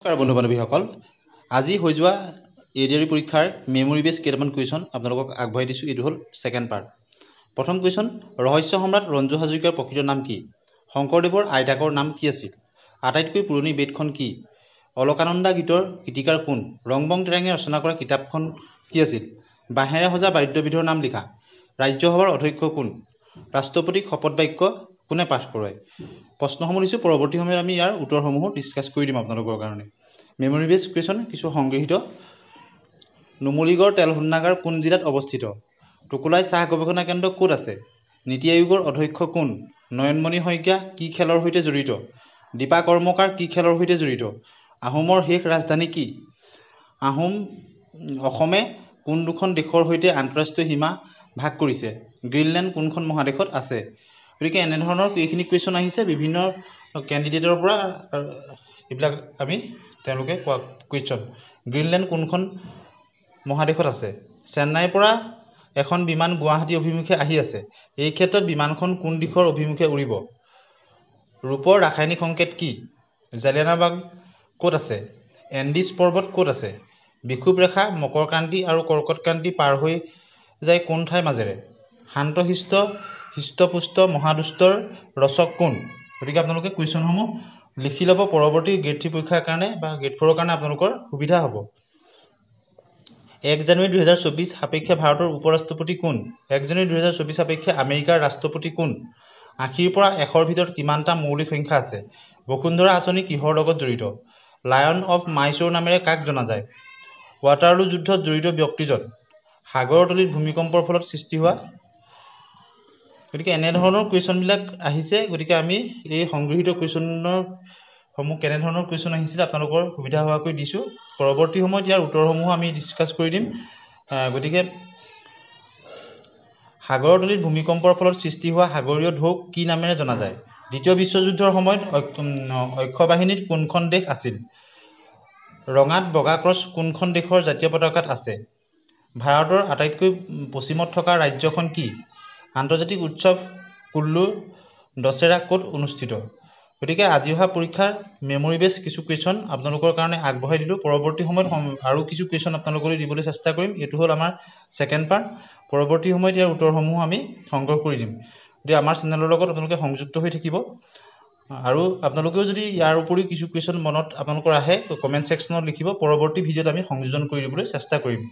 বন্ধু বান্ধৱীসকল আজি হৈ যোৱা এডিআৰই পৰীক্ষাৰ মেমৰি বেছ কেইটামান কুৱেশ্যন আপোনালোকক আগবঢ়াই দিছোঁ। এইটো হ'ল ছেকেণ্ড পাৰ্ট। প্ৰথম কুৱেশ্যন, ৰহস্য সম্ৰাট ৰঞ্জু হাজৰিকাৰ প্ৰকৃত নাম কি? শংকৰদেৱৰ আইতাকৰ নাম কি আছিল? আটাইতকৈ পুৰণি বেদখন কি? অলকানন্দা গীতৰ গীতিকাৰ কোন? ৰংবং তেৰাঙে ৰচনা কৰা কিতাপখন কি আছিল? বাঁহেৰে সজা বাদ্যবিধৰ নাম লিখা। ৰাজ্যসভাৰ অধ্যক্ষ কোন? ৰাষ্ট্ৰপতিক শপত বাক্য কোনে পাঠ কৰোৱায়? প্ৰশ্নসমূহ দিছোঁ, পৰৱৰ্তী সময়ত আমি ইয়াৰ উত্তৰসমূহ ডিছকাছ কৰি দিম আপোনালোকৰ কাৰণে। মেমৰি বেছ কুৱেশ্যন কিছু সংগৃহীত। নুমলীগড় তেল শোধনাগাৰ কোন জিলাত অৱস্থিত? টোকোলাই চাহ গৱেষণা কেন্দ্ৰ ক'ত আছে? নীতি আয়োগৰ অধ্যক্ষ কোন? নয়নমণি শইকীয়া কি খেলৰ সৈতে জড়িত? দীপা কৰ্মকাৰ কি খেলৰ সৈতে জড়িত? আহোমৰ শেষ ৰাজধানী কি? অসমে কোন দুখন দেশৰ সৈতে আন্তঃৰাষ্ট্ৰীয় সীমা ভাগ কৰিছে? গ্ৰীণলেণ্ড কোনখন মহাদেশত আছে? গতিকে এনেধৰণৰ এইখিনি কুৱেশ্যন আহিছে বিভিন্ন কেণ্ডিডেটৰ পৰা। এইবিলাক আমি তেওঁলোকে কোৱা কুৱেশ্যন। গ্ৰীণলেণ্ড কোনখন মহাদেশত আছে? চেন্নাইৰ পৰা এখন বিমান গুৱাহাটী অভিমুখে আহি আছে। এই ক্ষেত্ৰত বিমানখন কোন দিশৰ অভিমুখে উৰিব? ৰূপৰ ৰাসায়নিক সংকেত কি? জালিয়ানাবাগ ক'ত আছে? এণ্ডিছ পৰ্বত ক'ত আছে? বিষুৱ ৰেখা মকৰক্ৰান্তি আৰু কৰ্কটক্ৰান্তি পাৰ হৈ যায় কোন ঠাইৰ মাজেৰে? শান্তশিষ্ট হৃষ্টপুষ্ট মহাদুষ্টৰ ৰচক কোন? গতিকে আপোনালোকে কুৱেশ্যনসমূহ লিখি ল'ব, পৰৱৰ্তী গ্ৰেড 3 পৰীক্ষাৰ কাৰণে বা গ্ৰেড 4ৰ কাৰণে আপোনালোকৰ সুবিধা হ'ব। 1 জানুৱাৰী 2024 সাপেক্ষে ভাৰতৰ উপৰাষ্ট্ৰপতি কোন? 1 জানুৱাৰী 2024 সাপেক্ষে আমেৰিকাৰ ৰাষ্ট্ৰপতি কোন? 80ৰ পৰা 100ৰ ভিতৰত কিমানটা মৌলিক সংখ্যা আছে? বসুন্ধৰা আঁচনি কিহৰ লগত জড়িত? লায়ন অৱ মাইচ'ৰ নামেৰে কাক জনা যায়? ৱাটাৰলু যুদ্ধত জড়িত ব্যক্তিজন? সাগৰৰ তলিত ভূমিকম্পৰ ফলত সৃষ্টি হোৱা। গতিকে এনেধৰণৰ কুৱেশ্যনবিলাক আহিছে। গতিকে আমি এই সংগৃহীত কুৱেশ্যনসমূহ কেনেধৰণৰ কুৱেশ্যন আহিছিলে আপোনালোকৰ সুবিধা হোৱাকৈ দিছোঁ। পৰৱৰ্তী সময়ত ইয়াৰ উত্তৰসমূহ আমি ডিছকাছ কৰি দিম। গতিকে সাগৰৰ তলিত ভূমিকম্পৰ ফলত সৃষ্টি হোৱা সাগৰীয় ঢৌক কি নামেৰে জনা যায়? দ্বিতীয় বিশ্বযুদ্ধৰ সময়ত অক্ষবাহিনীত কোনখন দেশ আছিল? ৰঙাত বগা ক্ৰছ কোনখন দেশৰ জাতীয় পতাকাত আছে? ভাৰতৰ আটাইতকৈ পশ্চিমত থকা ৰাজ্যখন কি? আন্তৰ্জাতিক উৎসৱ কুল্লু দছেৰা ক'ত অনুষ্ঠিত? গতিকে আজি অহা পৰীক্ষাৰ মেমৰি বেছ কিছু কুৱেশ্যন আপোনালোকৰ কাৰণে আগবঢ়াই দিলোঁ। পৰৱৰ্তী সময়ত আৰু কিছু কুৱেশ্যন আপোনালোকলৈ দিবলৈ চেষ্টা কৰিম। এইটো হ'ল আমাৰ ছেকেণ্ড পাৰ্ট। পৰৱৰ্তী সময়ত ইয়াৰ উত্তৰসমূহ আমি সংগ্ৰহ কৰি দিম। গতিকে আমাৰ চেনেলৰ লগত আপোনালোকে সংযুক্ত হৈ থাকিব। আৰু আপোনালোকেও যদি ইয়াৰ উপৰিও কিছু কুৱেশ্যন মনত আপোনালোকৰ আহে কমেণ্ট ছেকশ্যনত লিখিব। পৰৱৰ্তী ভিডিঅ'ত আমি সংযোজন কৰি দিবলৈ চেষ্টা কৰিম।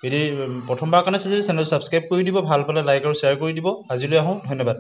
যদি প্ৰথমবাৰৰ কাৰণে চেনেলটো ছাবস্ক্ৰাইব কৰি দিব, ভাল পালে লাইক আৰু শ্বেয়াৰ কৰি দিব। আজিলৈ আহোঁ, ধন্যবাদ।